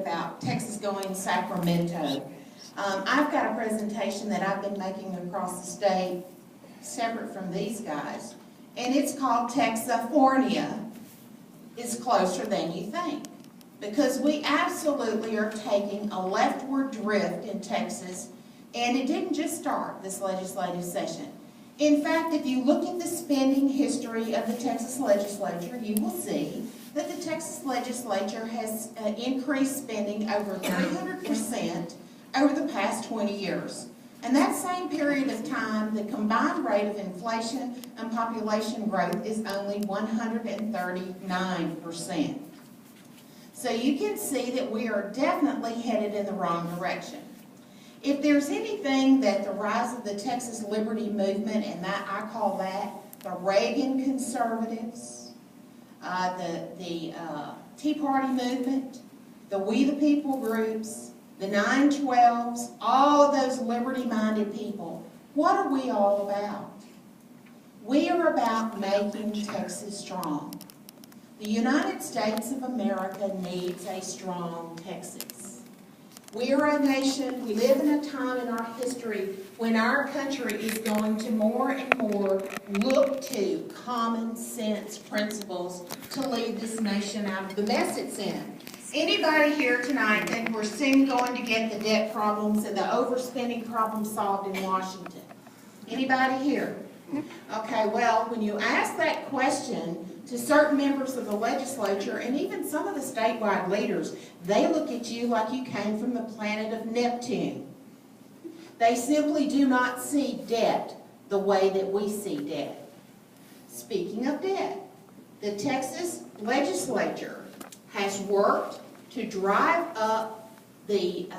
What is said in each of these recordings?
about Texas going Sacramento. I've got a presentation that I've been making across the state, separate from these guys, and it's called Texafornia is closer than you think. Because we absolutely are taking a leftward drift in Texas, and it didn't just start this legislative session. In fact, if you look at the spending history of the Texas legislature, you will see that the Texas legislature has increased spending over 300% over the past 20 years. And that same period of time, the combined rate of inflation and population growth is only 139%. So you can see that we are definitely headed in the wrong direction. If there's anything that the rise of the Texas Liberty Movement, and that I call that the Reagan conservatives, the Tea Party movement, the We the People groups, the 912s, all of those liberty-minded people, what are we all about? We are about making Texas strong. The United States of America needs a strong Texas. We are a nation, we live in a time in our history when our country is going to more and more look to common sense principles to lead this nation out of the mess it's in. Anybody here tonight think we're soon going to get the debt problems and the overspending problem solved in Washington? Anybody here? Okay, well, when you ask that question to certain members of the legislature and even some of the statewide leaders, they look at you like you came from the planet of Neptune. They simply do not see debt the way that we see debt. Speaking of debt, the Texas legislature has worked to drive up the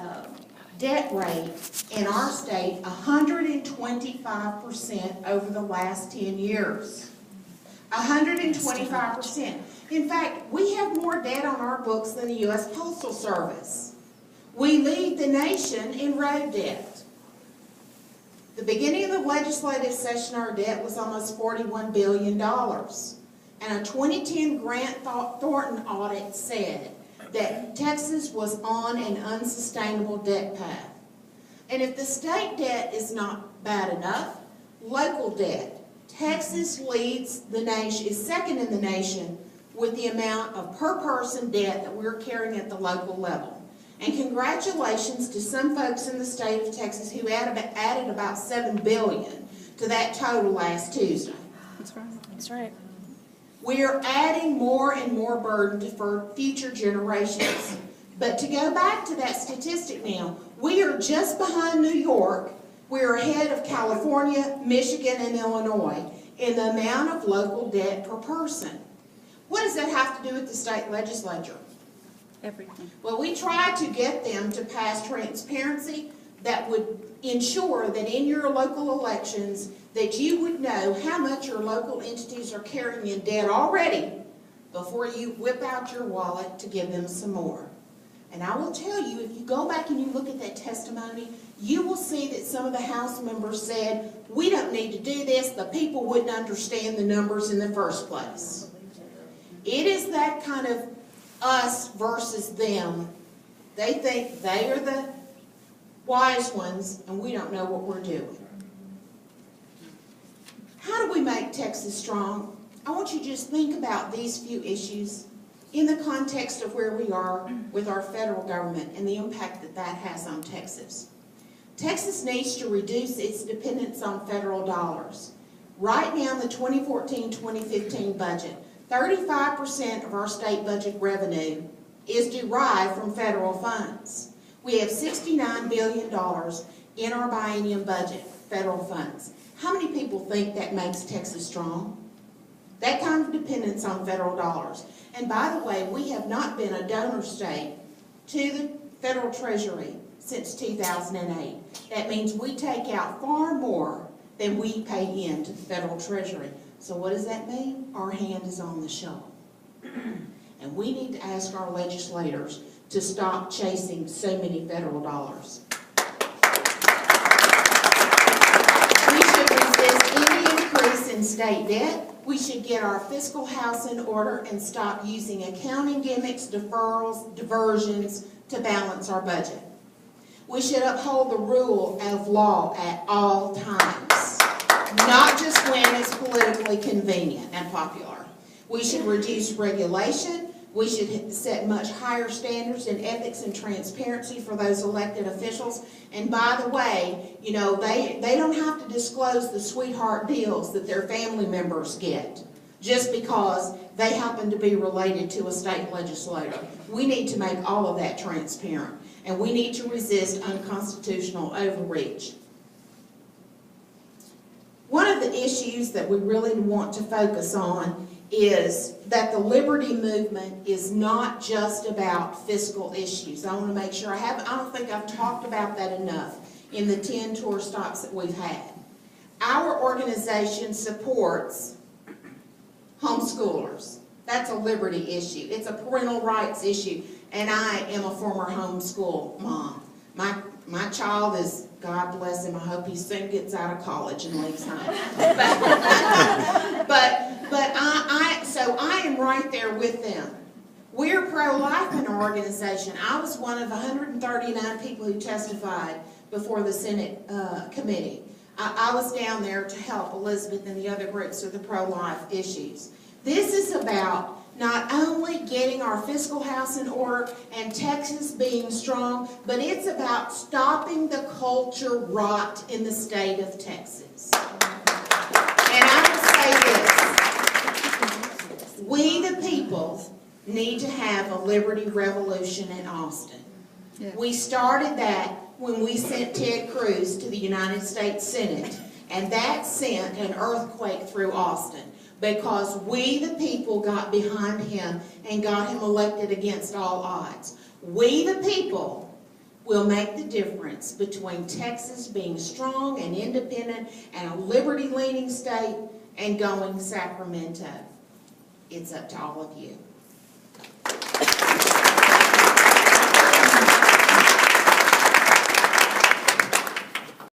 debt rate in our state 125% over the last 10 years. 125%. In fact, we have more debt on our books than the U.S. Postal Service. We lead the nation in road debt. The beginning of the legislative session, our debt was almost $41 billion. And a 2010 Grant Thornton audit said that Texas was on an unsustainable debt path. And if the state debt is not bad enough, local debt. Texas leads the nation, is second in the nation with the amount of per person debt that we're carrying at the local level. And congratulations to some folks in the state of Texas who added about $7 billion to that total last Tuesday. That's right. That's right. We are adding more and more burden for future generations. But to go back to that statistic now, we are just behind New York. We're ahead of California, Michigan, and Illinois in the amount of local debt per person. What does that have to do with the state legislature? Everything. Well, we tried to get them to pass transparency that would ensure that in your local elections that you would know how much your local entities are carrying in debt already before you whip out your wallet to give them some more. And I will tell you, if you go back and you look at that testimony, you will see that some of the House members said, we don't need to do this, the people wouldn't understand the numbers in the first place. It is that kind of us versus them. They think they are the wise ones, and we don't know what we're doing. How do we make Texas strong? I want you to just think about these few issues in the context of where we are with our federal government and the impact that that has on Texas. Texas needs to reduce its dependence on federal dollars. Right now in the 2014-2015 budget, 35% of our state budget revenue is derived from federal funds. We have $69 billion in our biennium budget, federal funds. How many people think that makes Texas strong? That kind of dependence on federal dollars. And by the way, we have not been a donor state to the federal treasury since 2008. That means we take out far more than we pay into the federal treasury. So what does that mean? Our hand is on the shovel. And we need to ask our legislators to stop chasing so many federal dollars. We should resist any increase in state debt. We should get our fiscal house in order and stop using accounting gimmicks, deferrals, diversions to balance our budget. We should uphold the rule of law at all times, not just when it's politically convenient and popular. We should reduce regulation. We should set much higher standards in ethics and transparency for those elected officials. And by the way, you know, they don't have to disclose the sweetheart deals that their family members get just because they happen to be related to a state legislator. We need to make all of that transparent, and we need to resist unconstitutional overreach. One of the issues that we really want to focus on is that the liberty movement is not just about fiscal issues. I want to make sure I don't think I've talked about that enough in the 10 tour stops that we've had. Our organization supports homeschoolers. That's a liberty issue. It's a parental rights issue. And I am a former homeschool mom. My child is, God bless him, I hope he soon gets out of college and leaves home. So I am right there with them. We're pro-life in our organization. I was one of 139 people who testified before the Senate committee. I was down there to help Elizabeth and the other groups with the pro-life issues. This is about not only getting our fiscal house in order and Texas being strong, but it's about stopping the culture rot in the state of Texas. And I will say this. We, the people, need to have a liberty revolution in Austin. Yeah. We started that when we sent Ted Cruz to the United States Senate, and that sent an earthquake through Austin because we, the people, got behind him and got him elected against all odds. We, the people, will make the difference between Texas being strong and independent and a liberty-leaning state and going Sacramento. It's up to all of you.